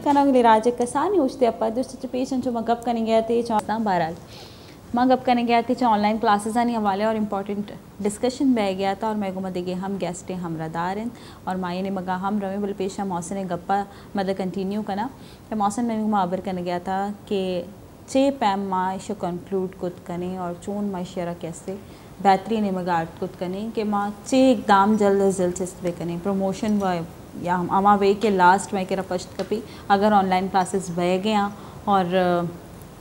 कनागुली राज कसानी उठते अपा दूसरे पेशेंट जो मगअप करने गए थे चौथा बहरहाल मगअप करने गए थे ऑनलाइन क्लासेस आने हवाले और इम्पॉर्टेंट डिस्कशन बह गया था और मैं को देखे हम गेस्ट हैं हम रदार हैं और माए ने मगा हम रवे बल पेशा मौसम ने गप्पा मतलब कंटिन्यू करना तो मौसम ने माबर करने गया था कि चे पैम माँ इसे कंक्लूड कुछ करें और चून माँ शेरा कैसे बेहतरीन मगा आर्ट कुछ करें कि माँ चे एकदम जल्द अज जल्द चेस्ट पे करें प्रमोशन व या अमा वे के लास्ट में के फर्स्ट कपी अगर ऑनलाइन क्लासेस बह गया और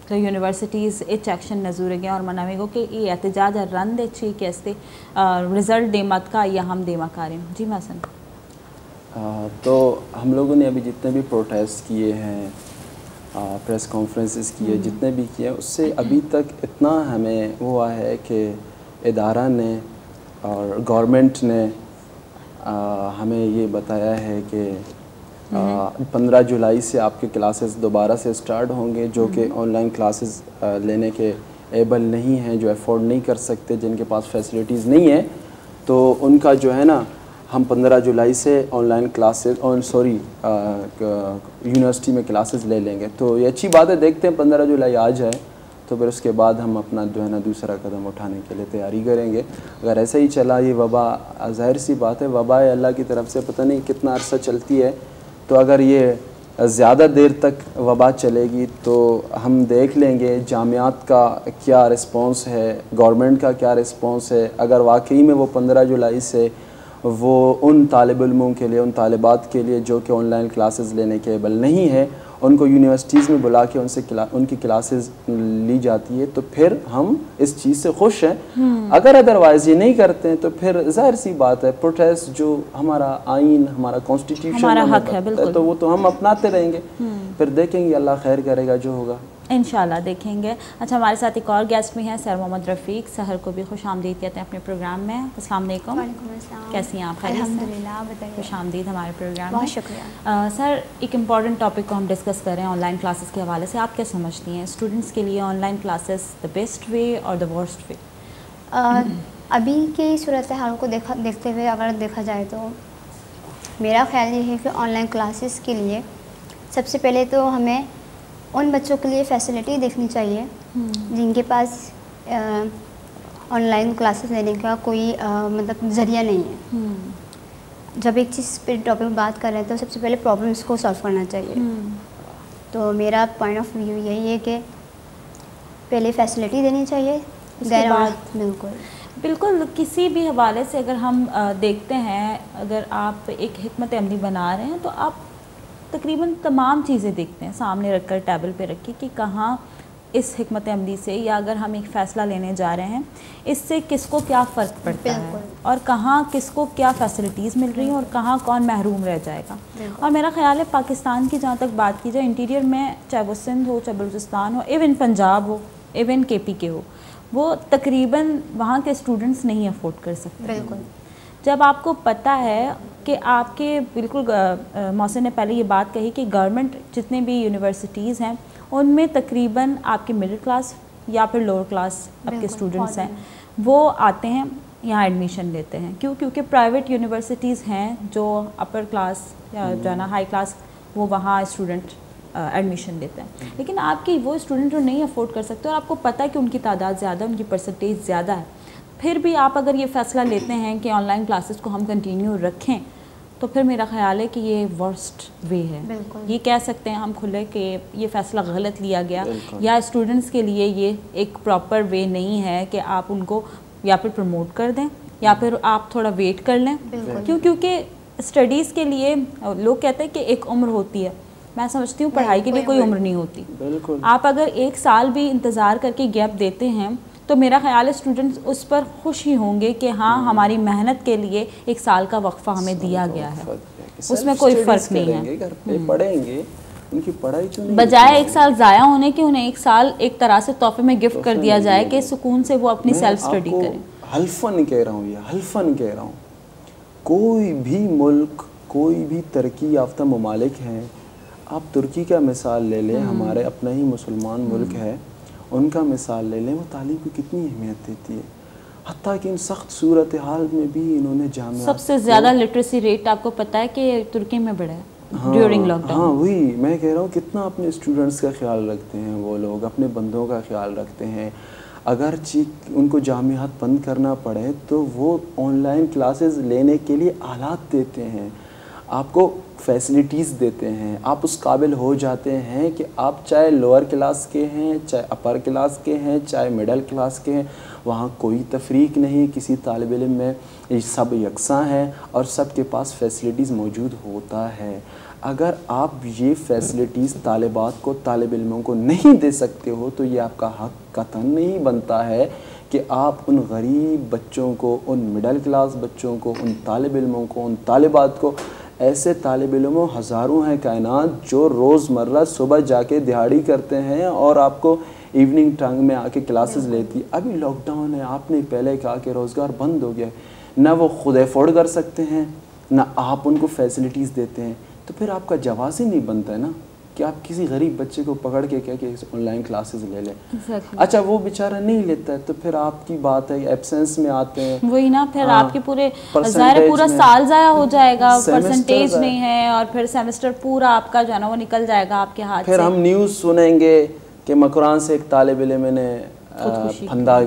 तो यूनिवर्सिटीज़ इच एक्शन नजूर गया और मनावे गो कि ये एहतजाज रन दे ची कैसे रिज़ल्ट दे मत का या हम दे मकारें जी मसन तो हम लोगों ने अभी जितने भी प्रोटेस्ट किए हैं प्रेस कॉन्फ्रेंसेस किए जितने भी किए उससे अभी तक इतना हमें हुआ है कि इदारा ने और गवर्नमेंट ने हमें ये बताया है कि 15 जुलाई से आपके क्लासेस दोबारा से स्टार्ट होंगे जो कि ऑनलाइन क्लासेस लेने के एबल नहीं हैं, जो अफोर्ड नहीं कर सकते, जिनके पास फैसिलिटीज़ नहीं है, तो उनका जो है ना हम 15 जुलाई से ऑनलाइन क्लासेस यूनिवर्सिटी में क्लासेस ले लेंगे। तो ये अच्छी बात है, देखते हैं 15 जुलाई आ जाए तो फिर उसके बाद हम अपना जो है ना दूसरा कदम उठाने के लिए तैयारी करेंगे। अगर ऐसा ही चला ये वबा, ज़ाहिर सी बात है वबा है अल्लाह की तरफ से, पता नहीं कितना अरसा चलती है, तो अगर ये ज़्यादा देर तक वबा चलेगी तो हम देख लेंगे जामियात का क्या रिस्पांस है, गवर्नमेंट का क्या रिस्पांस है। अगर वाकई में वो 15 जुलाई से वो उन तालिब इल्मों के लिए, उन तालिबात के लिए जो कि ऑनलाइन क्लासेस लेने के एबल नहीं है, उनको यूनिवर्सिटीज़ में बुला के उनकी क्लासेस ली जाती है, तो फिर हम इस चीज़ से खुश हैं। अगर अदरवाइज़ ये नहीं करते हैं तो फिर जाहिर सी बात है प्रोटेस्ट जो हमारा आइन, हमारा कॉन्स्टिट्यूशन, हमारा हक है, बिल्कुल, तो वो तो हम अपनाते रहेंगे, फिर देखेंगे अल्लाह खैर करेगा जो होगा इंशाल्लाह देखेंगे। अच्छा, हमारे साथ एक और गेस्ट भी हैं सर मोहम्मद रफ़ीक, सहर को भी खुश आमदीद कहते हैं अपने प्रोग्राम में। अस्सलाम वालेकुम। कैसी हैं आप? अल्हम्दुलिल्लाह, बताइए। खुश आमदीद हमारे प्रोग्राम में। बहुत शुक्रिया। सर, एक इम्पॉर्टेंट टॉपिक को हम डिस्कस कर रहे हैं ऑनलाइन क्लासेस के हवाले से। आप क्या समझती हैं स्टूडेंट्स के लिए online classes the best way और द वर्स्ट वे? अभी की सूरत हाल को देखते हुए अगर देखा जाए तो मेरा ख्याल ये है कि ऑनलाइन क्लासेस के लिए सबसे पहले तो हमें उन बच्चों के लिए फैसिलिटी देखनी चाहिए जिनके पास ऑनलाइन क्लासेस लेने का कोई मतलब ज़रिया नहीं है। जब एक चीज़ पे टॉपिक में बात कर रहे हैं तो सबसे पहले प्रॉब्लम्स को सॉल्व करना चाहिए। तो मेरा पॉइंट ऑफ व्यू यही है कि पहले फैसिलिटी देनी चाहिए, उसके बाद बिल्कुल किसी भी हवाले से अगर हम देखते हैं, अगर आप एक हिकमत अमली बना रहे हैं तो आप तकरीबन तमाम चीज़ें देखते हैं सामने रखकर, टेबल पे रख के कि कहाँ इस हिकमत अमली से, या अगर हम एक फ़ैसला लेने जा रहे हैं इससे किसको क्या फ़र्क पड़ता है और कहाँ किसको क्या फैसिलिटीज़ मिल रही हैं और कहाँ कौन महरूम रह जाएगा। और मेरा ख्याल है पाकिस्तान की जहाँ तक बात की जाए, इंटीरियर में चाहे वो सिंध हो, चाहे बलूचिस्तान हो, इवन पंजाब हो, इवन KP के हो, वो तकरीबन वहाँ के स्टूडेंट्स नहीं अफोर्ड कर सकते। बिल्कुल। जब आपको पता है कि आपके बिल्कुल मौसम ने पहले ये बात कही कि गवर्नमेंट जितने भी यूनिवर्सिटीज़ हैं उनमें तकरीबन आपके मिडिल क्लास या फिर लोअर क्लास आपके स्टूडेंट्स हैं, वो आते हैं यहाँ एडमिशन लेते हैं। क्योंकि प्राइवेट यूनिवर्सिटीज़ हैं जो अपर क्लास या जो है ना हाई क्लास, वो वहाँ स्टूडेंट एडमिशन लेते हैं। लेकिन आपकी वो स्टूडेंट जो नहीं अफोर्ड कर सकते और आपको पता है कि उनकी तादाद ज़्यादा, उनकी परसेंटेज ज़्यादा है, फिर भी आप अगर ये फ़ैसला लेते हैं कि ऑनलाइन क्लासेस को हम कंटिन्यू रखें, तो फिर मेरा ख्याल है कि ये वर्स्ट वे है। ये कह सकते हैं हम खुले कि ये फ़ैसला गलत लिया गया, या स्टूडेंट्स के लिए ये एक प्रॉपर वे नहीं है कि आप उनको या फिर प्रमोट कर दें या फिर आप थोड़ा वेट कर लें। क्योंकि स्टडीज़ के लिए लोग कहते हैं कि एक उम्र होती है, मैं समझती हूँ पढ़ाई के लिए कोई उम्र नहीं होती। आप अगर 1 साल भी इंतज़ार करके गैप देते हैं तो मेरा ख्याल है स्टूडेंट्स उस पर खुश ही होंगे कि हाँ हमारी मेहनत के लिए 1 साल का वक्फा हमें दिया गया है, उसमें कोई फ़र्क नहीं है। घर पे पढ़ेंगे, उनकी पढ़ाई तो नहीं, बजाय 1 साल ज़ाया होने के उन्हें 1 साल एक तरह से तोहफे में गिफ्ट कर दिया जाए कि सुकून से वो अपनी सेल्फ स्टडी करें। हल्फन कह रहा हूँ, ये हल्फन कह रहा हूँ, कोई भी मुल्क, कोई भी तरक्की याफ्ता ममालिक हैं, आप तुर्की का मिसाल ले लें, हमारे अपना ही मुसलमान मुल्क है, उनका मिसाल ले लें, वो तालीम को कितनी अहमियत देती है। हत्ता कि इन सख्त सूरत हाल में भी इन्होंने जामिया सबसे ज़्यादा लिटरेसी रेट आपको पता है कि तुर्की में बढ़ा है। During lockdown. हाँ वही मैं कह रहा हूँ, कितना अपने स्टूडेंट्स का ख्याल रखते हैं वो लोग, अपने बंदों का ख्याल रखते हैं। अगर उनको जामियात बंद करना पड़े तो वो ऑनलाइन क्लासेस लेने के लिए आलात देते हैं, आपको फैसिलिटीज़ देते हैं, आप उस काबिल हो जाते हैं कि आप चाहे लोअर क्लास के हैं, चाहे अपर क्लास के हैं, चाहे मिडिल क्लास के हैं, वहाँ कोई तफरीक नहीं किसी तालिब इल्म में, ये सब यकसां हैं और सब के पास फैसिलिटीज़ मौजूद होता है। अगर आप ये फैसिलिटीज़ तालिबात को, तालिब इल्मों को नहीं दे सकते हो तो ये आपका हक़ कतन नहीं बनता है कि आप उन गरीब बच्चों को, उन मिडिल क्लास बच्चों को, उन तालिब इल्मों को, उन तालिबात को, ऐसे तालिब इल्मों हज़ारों हैं कायनात जो रोज़मर्रा सुबह जाके दिहाड़ी करते हैं और आपको इवनिंग टाइम में आके क्लासेस लेती। अभी लॉकडाउन है, आपने पहले कहा कि रोज़गार बंद हो गया, ना वो खुद एफोर्ड कर सकते हैं ना आप उनको फैसिलिटीज़ देते हैं, तो फिर आपका जवाज़ ही नहीं बनता है ना कि आप किसी गरीब बच्चे को पकड़ के क्या कि ऑनलाइन क्लासेस ले लें। अच्छा वो बेचारा नहीं लेता है तो फिर आपकी बात है एब्सेंस में आते हैं, वही ना, फिर आपके पूरे ज़ाहिर पूरा साल ज़ाया हो जाएगा, परसेंटेज नहीं है और फिर सेमेस्टर पूरा आपका जो है ना वो निकल जाएगा आपके हाथ से। फिर हम न्यूज़ सुनेंगे कि मकरान से एक तालिब इल्म ने फंदा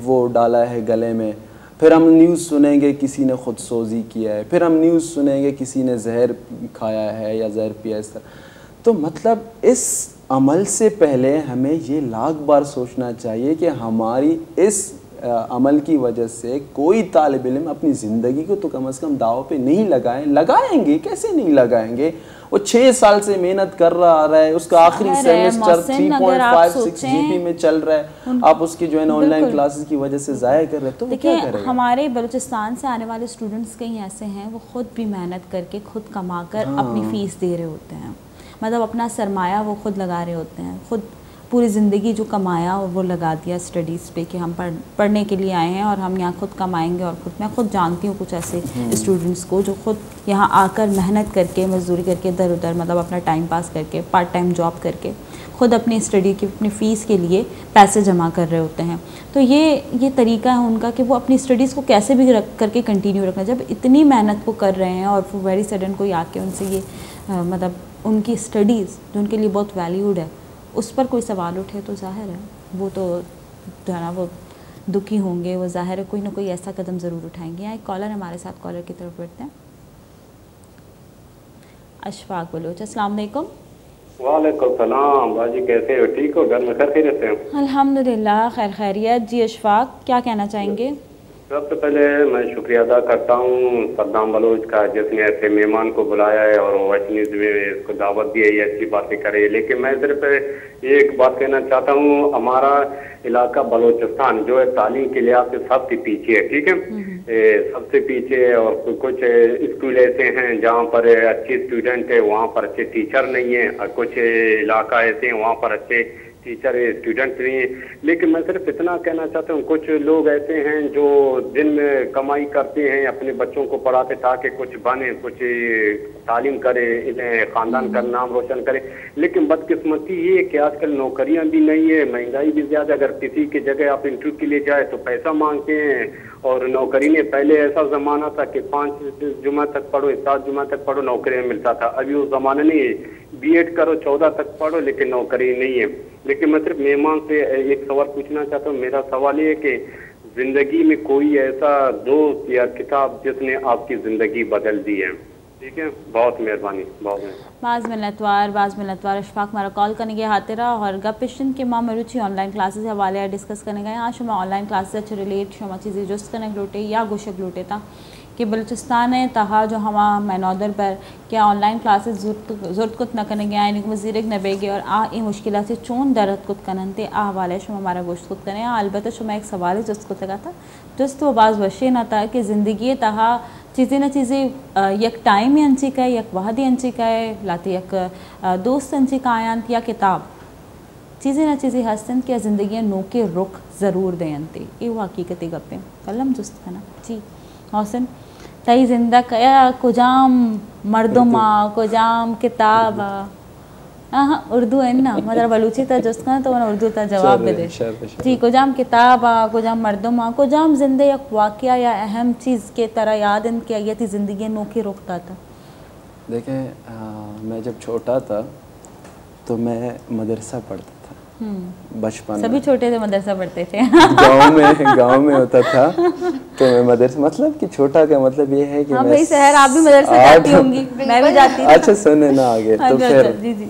वो डाला है गले में, फिर हम न्यूज़ सुनेंगे किसी ने खुद सोजी किया है, फिर हम न्यूज़ सुनेंगे किसी ने जहर खाया है या जहर पिया इस तरह। तो मतलब इस अमल से पहले हमें ये लाख बार सोचना चाहिए कि हमारी इस अमल की वजह से कोई तालिब इल्म अपनी ज़िंदगी को तो कम से कम दाव पे नहीं लगाएंगे, कैसे नहीं लगाएंगे? वो 6 साल से मेहनत कर रहा है, उसका आखिरी सेमेस्टर 3.56 जीपी में चल रहा है, आप उसकी जो है ना ऑनलाइन क्लासेस की वजह से ज़ाया कर रहे हैं, तो देखिए हमारे बलूचिस्तान से आने वाले स्टूडेंट्स कई ऐसे हैं वो खुद भी मेहनत करके खुद कमा कर अपनी फ़ीस दे रहे होते हैं, मतलब अपना सरमाया वो खुद लगा रहे होते हैं, खुद पूरी ज़िंदगी जो कमाया और वो लगा दिया स्टडीज़ पे कि हम पढ़ने के लिए आए हैं और हम यहाँ खुद कमाएंगे। और मैं खुद जानती हूँ कुछ ऐसे स्टूडेंट्स को जो खुद यहाँ आकर मेहनत करके, मजदूरी करके, इधर उधर मतलब अपना टाइम पास करके, पार्ट टाइम जॉब करके खुद अपनी स्टडी की, अपनी फ़ीस के लिए पैसे जमा कर रहे होते हैं। तो ये तरीका है उनका कि वो अपनी स्टडीज़ को कैसे भी करके कंटिन्यू रखना। जब इतनी मेहनत वो कर रहे हैं और वेरी सडन कोई आके उनसे ये मतलब उनकी स्टडीज़ जो उनके लिए बहुत वैल्यूड है उस पर कोई सवाल उठे तो जाहिर है वो तो जो है ना वो दुखी होंगे, वो जाहिर है कोई ना कोई ऐसा कदम ज़रूर उठाएंगे। यहाँ एक कॉलर हमारे साथ, कॉलर की तरफ बढ़ते हैं। अशफाक बलोच, अस्सलाम वालेकुम। वालेकुम सलाम बाजी, कैसे हो? ठीक हो? घर में खैर खैरियत से? अल्हम्दुलिल्लाह खैर खैरियत। जी अशफाक, क्या कहना चाहेंगे? सबसे पहले मैं शुक्रिया अदा करता हूँ सद्दाम बलोच का जिसने ऐसे मेहमान को बुलाया है और वेस्ट न्यूज़ में इसको दावत दी है, ये अच्छी बातें करे। लेकिन मैं सिर्फ एक बात कहना चाहता हूँ, हमारा इलाका बलोचिस्तान जो है तालीम के लिहाज से सबसे पीछे है, ठीक है, सबसे पीछे है। और कुछ स्कूल ऐसे हैं जहाँ पर अच्छे स्टूडेंट है, वहाँ पर अच्छे टीचर नहीं है, और कुछ इलाका ऐसे हैं वहाँ पर अच्छे टीचर स्टूडेंट नहीं है। लेकिन मैं सिर्फ इतना कहना चाहता हूँ, कुछ लोग ऐसे हैं जो दिन में कमाई करते हैं, अपने बच्चों को पढ़ाते ताकि कुछ बने, कुछ तालीम करे, इन्हें ख़ानदान का नाम रोशन करे। लेकिन बदकिस्मती ये कि आजकल नौकरियाँ भी नहीं है, महंगाई भी ज़्यादा। अगर किसी की जगह आप इंटरव्यू के लिए जाए तो पैसा मांगते हैं, और नौकरी ने पहले ऐसा ज़माना था कि 5 जुमा तक पढ़ो, 7 जुमा तक पढ़ो, नौकरी मिलता था। अभी वो ज़माना नहीं है, बीएड करो 14 तक पढ़ो लेकिन नौकरी नहीं है। लेकिन मैं सिर्फ मेहमान से एक सवाल पूछना चाहता हूँ। मेरा सवाल ये है कि ज़िंदगी में कोई ऐसा दोस्त या किताब जिसने आपकी ज़िंदगी बदल दी है? ठीक है, बहुत मेहरबानी, बहुत बाज़ मिलतवार अशफाक मारा कॉल करने के हाथिरा और गपिशन के माँ मरुची ऑनलाइन क्लासेस हवाले डिस्कस करने गए। हाँ शुमा ऑनलाइन क्लासेस अच्छे रिलेट शुमा चीज़ें जुस्त करने लोटे या गोशक लोटे था कि बलूचिस्तान है तहा जो हमा मैनौदर पर क्या ऑनलाइन क्लासेस ज़रूरत कुत न करने गया इनको मज़ीर नबेगे और आ ई मुश्किल से चोन दरद कुत कनते आ हवाले शुमा हमारा गोश्त कुत करें। अलबत्त शुमा एक सवाल है जुस्त कुत लगा था जुस्त वो बाज़ वशे न था कि ज़िंदगी तहा चीज़ें न चीज़ें यक टाइम अंची का यक वहदी अंची का है लाती यक दोस्त अंची का आयान या किताब चीज़ें न चीज़ें हस्तन क्या ज़िंदगी नो के रुख ज़रूर दें अंते ये वो हकीकती गप्पे कलम जुस्त है ना जी हौसन तई जिंदा कया कुजाम मर्दुमा कुजाम किताब हाँ उर्दू है ना मतलब बलूची था जुस्का तो वह उर्दू था जवाब दे दे जी कुजाम किताब कुजाम मर्दुमा कुजाम जिंदे या वाक़या या अहम चीज़ के तरह याद इन किया थी ज़िंदगी नोखे रोकता था देखें मैं जब छोटा था तो मैं मदरसा पढ़ता था बचपन सभी छोटे थे मदरसा पढ़ते थे गांव में होता था तो मैं मदरसा मतलब कि छोटा का मतलब ये है कि हाँ मैं भाई शहर आप भी मदरसा जाती होंगी, मैं भी जाती थी। अच्छा सुने ना आगे तो फिर जी जी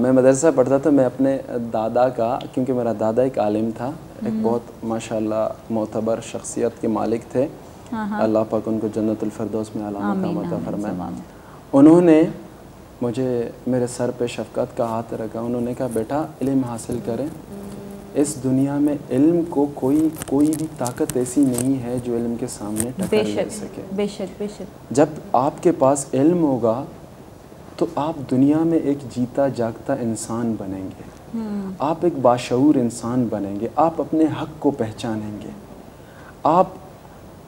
मैं मदरसा पढ़ता था। मैं अपने दादा का, क्योंकि मेरा दादा एक आलिम था, एक बहुत माशाल्लाह मोतबर शख्सियत के मालिक थे, अल्लाह पाक उनको जन्नतुल फिरदौस में आला मकाम अता फरमाए। उन्होंने मुझे मेरे सर पे शफ़क़त का हाथ रखा, उन्होंने कहा बेटा इल्म हासिल करें, इस दुनिया में इल्म को कोई भी ताकत ऐसी नहीं है जो इल्म के सामने टक्कर ले सके। बेशक बेशक। जब आपके पास इल्म होगा तो आप दुनिया में एक जीता जागता इंसान बनेंगे, आप एक बाशऊर इंसान बनेंगे, आप अपने हक़ को पहचानेंगे, आप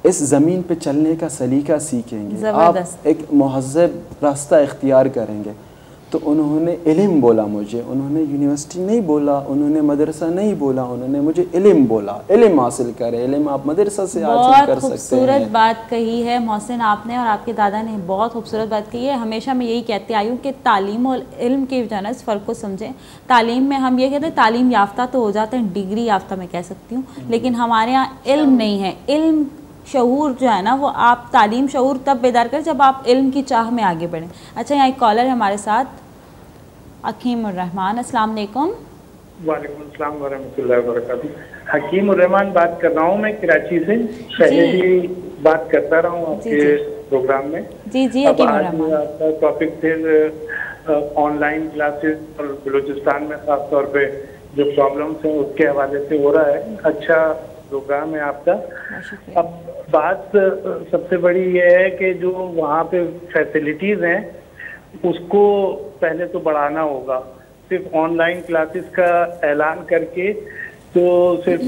इस ज़मीन पे चलने का सलीका सीखेंगे, आप एक महज़्ज़ब रास्ता इख्तियार करेंगे। तो उन्होंने इल्म बोला मुझे, उन्होंने यूनिवर्सिटी नहीं बोला, उन्होंने मदरसा नहीं बोला, उन्होंने मुझे इल्म बोला, इल्म हासिल करें। इल्म आप मदरसा से हासिल कर सकते हैं। बहुत खूबसूरत बात कही है मोहसिन आपने और आपके दादा ने, बहुत खूबसूरत बात कही है। हमेशा मैं यही कहती आई हूँ कि तालीम और इल्म के जो है ना इस फ़र्क को समझें। तालीम में हम ये कहते हैं तालीम याफ्ता तो हो जाते हैं, डिग्री याफ्ता मैं कह सकती हूँ, लेकिन हमारे यहाँ इल्म नहीं है। इल्म शऊर जो है ना वो आप तालीम शऊर तब बेदार करें जब आप इल्म की चाह में आगे बढ़ें। अच्छा यहाँ एक कॉलर है हमारे साथ, हकीम उर रहमान। अस्सलाम वालेकुम। वालेकुम अस्सलाम वरहमतुल्लाहि वबरकातुहू। हकीम उर रहमान बात कर रहा हूँ मैं कराची से। पहले भी बात करता रहा हूँ आपके प्रोग्राम में। जी जी अब आज आपका टॉपिक फिर ऑनलाइन क्लासेस और बलूचिस्तान में खास तौर पे जो प्रॉब्लम्स हैं उसके हवाले से हो रहा है। अच्छा प्रोग्राम है आपका। अब बात सबसे बड़ी ये है कि जो वहाँ पे फैसिलिटीज़ हैं उसको पहले तो बढ़ाना होगा। सिर्फ ऑनलाइन क्लासेस का ऐलान करके तो सिर्फ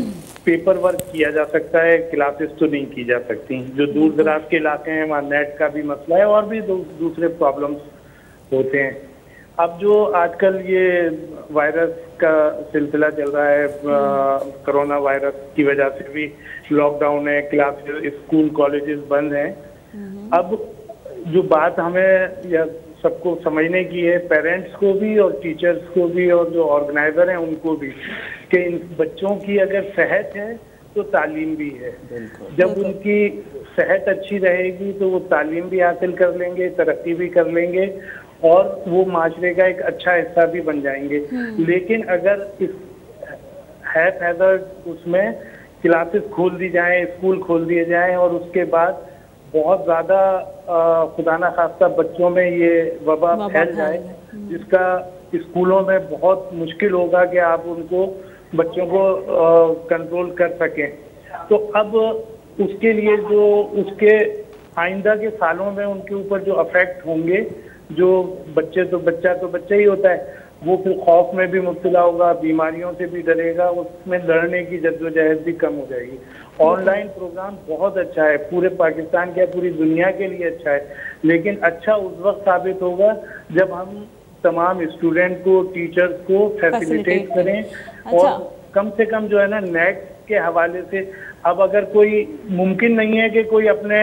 पेपर वर्क किया जा सकता है, क्लासेस तो नहीं की जा सकती। जो दूर दराज के इलाके हैं वहाँ नेट का भी मसला है और भी दूसरे प्रॉब्लम्स होते हैं। अब जो आजकल ये वायरस का सिलसिला चल रहा है, कोरोना वायरस की वजह से भी लॉकडाउन है, क्लासेस स्कूल कॉलेजेस बंद हैं। अब जो बात हमें या सबको समझने की है, पेरेंट्स को भी और टीचर्स को भी और जो ऑर्गेनाइजर हैं उनको भी, कि इन बच्चों की अगर सेहत है तो तालीम भी है। जब उनकी सेहत अच्छी रहेगी तो वो तालीम भी हासिल कर लेंगे, तरक्की भी कर लेंगे और वो माशरे का एक अच्छा हिस्सा भी बन जाएंगे। लेकिन अगर इस हैज़र्ड उसमें क्लासेस खोल दी जाएं, स्कूल खोल दिए जाएं और उसके बाद बहुत ज़्यादा खुदा ना खास्ता बच्चों में ये वबा फैल जाए, जिसका स्कूलों में बहुत मुश्किल होगा कि आप उनको बच्चों को कंट्रोल कर सकें। तो अब उसके लिए जो उसके आइंदा के सालों में उनके ऊपर जो अफेक्ट होंगे, जो बच्चा तो बच्चा ही होता है, वो फिर खौफ में भी मुब्तला होगा, बीमारियों से भी डरेगा, उसमें लड़ने की जद्दोजहद भी कम हो जाएगी। ऑनलाइन प्रोग्राम बहुत अच्छा है, पूरे पाकिस्तान के पूरी दुनिया के लिए अच्छा है, लेकिन अच्छा उस वक्त साबित होगा जब हम तमाम स्टूडेंट को, टीचर्स को फैसिलिटेट करें। अच्छा। और कम से कम जो है ना नेट के हवाले से, अब अगर कोई मुमकिन नहीं है कि कोई अपने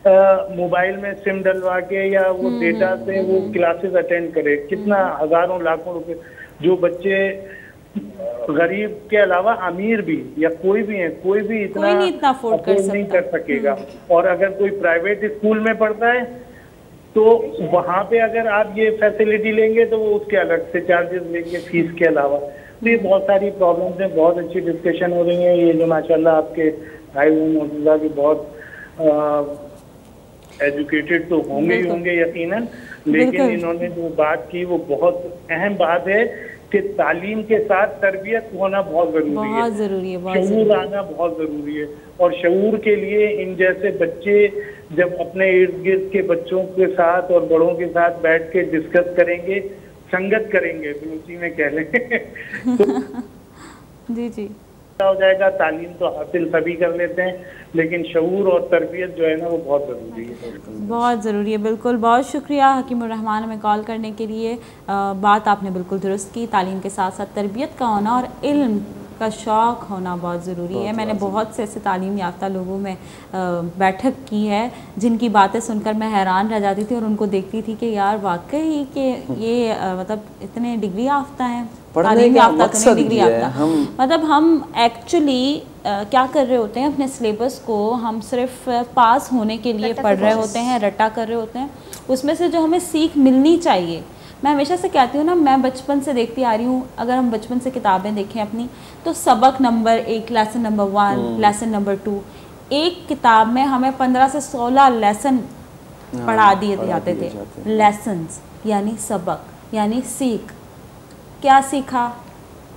मोबाइल में सिम डलवा के या वो डेटा से वो क्लासेस अटेंड करे, कितना हजारों लाखों रुपए जो बच्चे गरीब के अलावा अमीर भी या कोई भी है, कोई भी इतना अफोर्ड नहीं कर सकेगा। और अगर कोई प्राइवेट स्कूल में पढ़ता है तो वहाँ पे अगर आप ये फैसिलिटी लेंगे तो वो उसके अलग से चार्जेस लेंगे फीस के अलावा। तो ये बहुत सारी प्रॉब्लम्स हैं। बहुत अच्छी डिस्कशन हो रही है। ये जो माशाल्लाह आपके भाई मौजूदा भी बहुत एजुकेटेड तो होंगे ही होंगे यकीनन, लेकिन इन्होंने जो बात की वो बहुत अहम बात है कि तालीम के साथ तरबियत होना बहुत ज़रूरी है, शऊर आना बहुत ज़रूरी है। और शऊर के लिए इन जैसे बच्चे जब अपने इर्द गिर्द के बच्चों के साथ और बड़ों के साथ बैठ के डिस्कस करेंगे, संगत करेंगे, उसी में कह लें तो जी जी हो जाएगा। तालीम तो हासिल सभी कर लेते हैं, लेकिन शऊर और तरबियत जो है ना वो बहुत ज़रूरी है, बहुत ज़रूरी है। बिल्कुल, बहुत शुक्रिया हकीम उर रहमान हमें कॉल करने के लिए। बात आपने बिल्कुल दुरुस्त की, तालीम के साथ साथ तरबियत का होना और इल्म का शौक़ होना बहुत ज़रूरी है। मैंने बहुत से ऐसे तालीम याफ्ता लोगों में बैठक की है जिनकी बातें सुनकर मैं हैरान रह जाती थी और उनको देखती थी कि यार वाकई कि ये मतलब इतने डिग्री याफ्ता हैं, तालीम याफ्ता तो नहीं, डिग्री याफ्ता। मतलब हम एक्चुअली क्या कर रहे होते हैं, अपने सिलेबस को हम सिर्फ पास होने के लिए पढ़ रहे होते हैं, रट्टा कर रहे होते हैं। उसमें से जो हमें सीख मिलनी चाहिए, मैं हमेशा से कहती हूँ ना, मैं बचपन से देखती आ रही हूँ, अगर हम बचपन से किताबें देखें अपनी, तो सबक number 1, lesson number 1, lesson number 2, एक किताब में हमें 15 से 16 लेसन पढ़ा दिए जाते थे। लेसन्स यानी सबक, यानी सीख। क्या सीखा?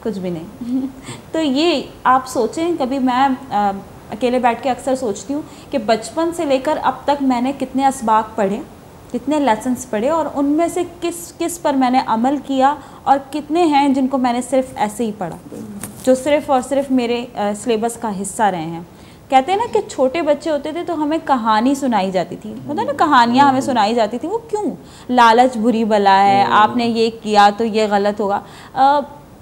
कुछ भी नहीं। तो ये आप सोचें, कभी मैं अकेले बैठ के अक्सर सोचती हूँ कि बचपन से लेकर अब तक मैंने कितने असबाक पढ़े, कितने लेसन्स पढ़े और उनमें से किस पर मैंने अमल किया, और कितने हैं जिनको मैंने सिर्फ ऐसे ही पढ़ा, जो सिर्फ और सिर्फ मेरे सिलेबस का हिस्सा रहे हैं। कहते हैं ना कि छोटे बच्चे होते थे तो हमें कहानी सुनाई जाती थी, मतलब ना कहानियाँ हमें सुनाई जाती थी। वो क्यों? लालच बुरी बला है, आपने ये किया तो ये गलत होगा।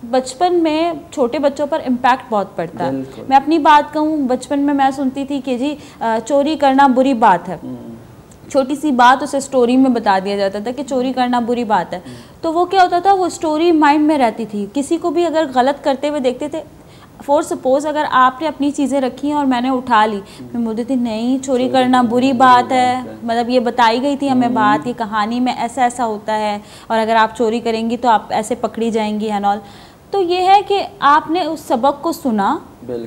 बचपन में छोटे बच्चों पर इम्पैक्ट बहुत पड़ता है। मैं अपनी बात कहूँ, बचपन में मैं सुनती थी कि जी चोरी करना बुरी बात है। छोटी सी बात उसे स्टोरी में बता दिया जाता था कि चोरी करना बुरी बात है, तो वो क्या होता था, वो स्टोरी माइंड में रहती थी। किसी को भी अगर गलत करते हुए देखते थे, फॉर सपोज अगर आपने अपनी चीज़ें रखी हैं और मैंने उठा ली, मैं बोलती थी नहीं चोरी करना बुरी बात है, मतलब ये बताई गई थी हमें बात, ये कहानी में ऐसा ऐसा होता है, और अगर आप चोरी करेंगी तो आप ऐसे पकड़ी जाएंगी एंड ऑल। तो ये है कि आपने उस सबक को सुना,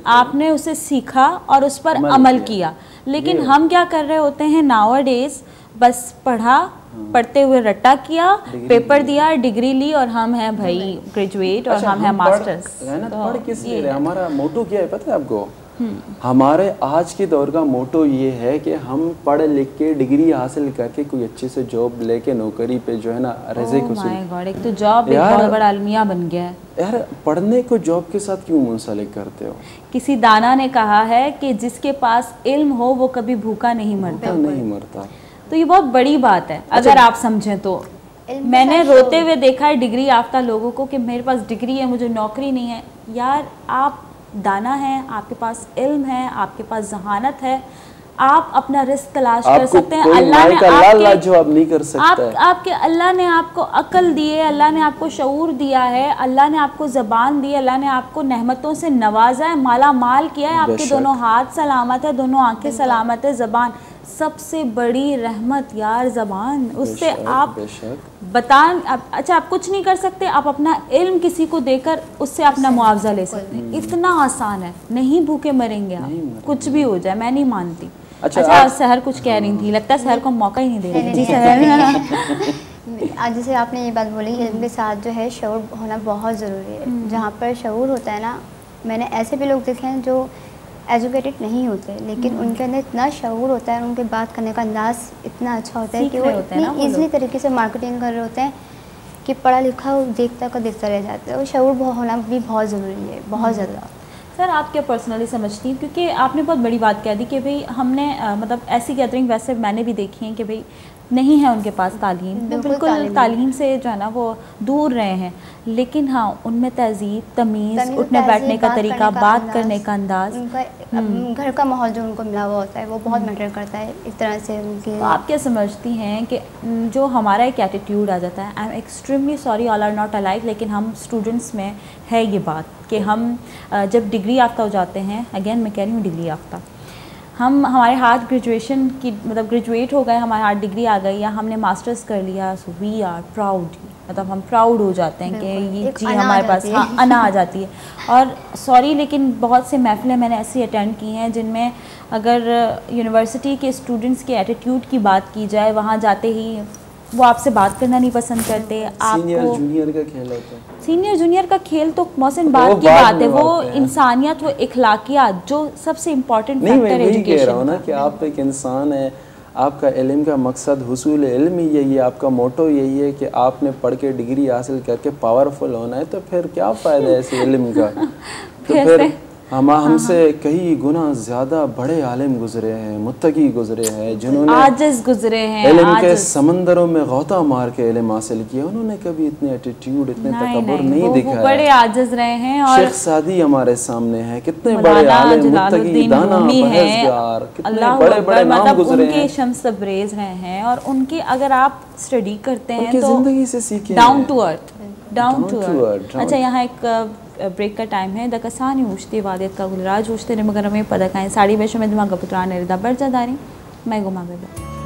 आपने उसे सीखा और उस पर अमल किया। लेकिन हम क्या कर रहे होते हैं नाउअडेज, बस पढ़ा, पढ़ते हुए रट्टा किया, पेपर दिया, डिग्री ली और हम हैं भाई ग्रेजुएट और हम हैं मास्टर्स। पढ़ किस लिए रहे? हमारा मोटो क्या है पता है आपको? हमारे आज के दौर का मोटो ये है कि हम पढ़ लिख के डिग्री हासिल करके कोई अच्छे से जॉब लेके नौकरी पे जो है ना रिज़्क़ एक तो जॉब एक बहुत बड़ा अलमिया बन गया है यार। पढ़ने को जॉब के साथ क्यों मुंसलिक करते हो? किसी दाना ने कहा है कि जिसके पास इल्म हो वो कभी भूखा नहीं मरता। तो ये बहुत बड़ी बात है अगर आप समझें तो। मैंने रोते हुए देखा है डिग्री याफ्ता लोगों को कि मेरे पास डिग्री है, मुझे नौकरी नहीं है। यार आप दाना है, आपके पास इल्म है, आपके पास जहानत है, आप अपना रिस्क तलाश कर सकते हैं। अल्लाह ने अल्लाह ने आपको अक्ल दी है, अल्लाह ने आपको शऊर दिया है, अल्लाह ने आपको ज़बान दी है, अल्लाह ने आपको नेमतों से नवाजा है, माला माल किया है, आपके दोनों हाथ सलामत है, दोनों आंखें सलामत है। ज़बान सबसे बड़ी रहमत यार, ज़बान, उससे आप अच्छा आप कुछ नहीं कर सकते, आप अपना इल्म किसी को देकर उससे अपना मुआवजा ले सकते हैं। इतना आसान है, नहीं भूखे मरेंगे आप, कुछ भी हो जाए, मैं नहीं मानती। अच्छा सहर कुछ कह रही थी, लगता है सहर को मौका ही नहीं दे रही। जी सहर। आज जैसे आपने ये बात बोली, इल्म के साथ जो है शऊर होना बहुत ज़रूरी है। जहाँ पर शऊर होता है ना, मैंने ऐसे भी लोग देखे हैं जो एजुकेटेड नहीं होते लेकिन उनके अंदर इतना शऊर होता है, उनके बात करने का अंदाज़ इतना अच्छा होता है कि वो इतनी ईज़िली तरीके से मार्केटिंग कर रहे होते हैं कि पढ़ा लिखा देखता का देखता रह जाता है। और शऊर होना भी बहुत ज़रूरी है, बहुत ज़्यादा। सर आप क्या पर्सनली समझती हैं, क्योंकि आपने बहुत बड़ी बात कह दी कि भाई हमने मतलब ऐसी गैदरिंग वैसे मैंने भी देखी है कि भाई नहीं है उनके पास तालीम, बिल्कुल तालीम से जो है ना वो दूर रहे हैं, लेकिन हाँ उनमें तहजीब, तमीज़, उठने बैठने का तरीका, बात करने का अंदाज, घर का माहौल जो उनको मिला हुआ होता है वो बहुत मैटर करता है इस तरह से उनके। तो आप क्या समझती हैं कि जो हमारा एक एटीट्यूड आ जाता है, I am extremely sorry all are not alike, लेकिन हम स्टूडेंट्स में है ये बात कि हम जब डिग्री याफ्ता हो जाते हैं, अगेन मैं कह रही हूँ डिग्री याफ्ता, हमारे हाथ ग्रेजुएशन की मतलब ग्रेजुएट हो गए, हमारे हाथ डिग्री आ गई या हमने मास्टर्स कर लिया, सो वी आर प्राउड, मतलब हम प्राउड हो जाते हैं कि ये चीज़ हमारे पास हाँ अना आ जाती है। और सॉरी लेकिन बहुत से महफिलें मैंने ऐसी अटेंड की हैं जिनमें अगर यूनिवर्सिटी के स्टूडेंट्स के एटीट्यूड की बात की जाए, वहाँ जाते ही वो आपसे बात करना नहीं पसंद करते। सीनियर जूनियर का खेल होता है। सीनियर जूनियर का खेल तो मौसम बात की बात है, वो इंसानियत, वो इखलाकियात जो सबसे इम्पोर्टेंट फैक्टर एजुकेशन। कह रहा हूँ ना कि आप एक इंसान है, आपका इल्म का मकसद हुसूल इल्म ही यही है, आपका मोटो यही है कि आपने पढ़ के डिग्री हासिल करके पावरफुल होना है, तो फिर क्या फ़ायदा है ऐसे इल्म का? तो फिर हमसे कई गुना ज़्यादा बड़े आलिम गुजरे हैं, मुत्तकी गुजरे हैं, जिन्होंने आजिज़ गुजरे हैं, इल्म के समंदरों में गौता मार के इल्म हासिल किया। उन्होंने कभी इतने एटीट्यूड, इतने तकब्बुर नहीं दिखाया। बड़े आजिज़ रहे हैं। और शेख सादी हमारे सामने हैं, कितने बड़े आलिम, मुत्तकी, दाना, परहेज़गार, कितने बड़े-बड़े नाम गुजरे हैं। उनके शम्स तब्रेज़ रहे हैं और उनके अगर आप स्टडी करते हैं तो ज़िंदगी से सीखे, डाउन टू अर्थ। अच्छा, यहाँ एक ब्रेक का टाइम है. दकसानी उश्ती वादियत का गुलराज उश्ते ने मगर हमें पदक आए साड़ी बेशो में दिमाग पुत्रान रिदा बर्जा दारी मैं गुमा बेबे.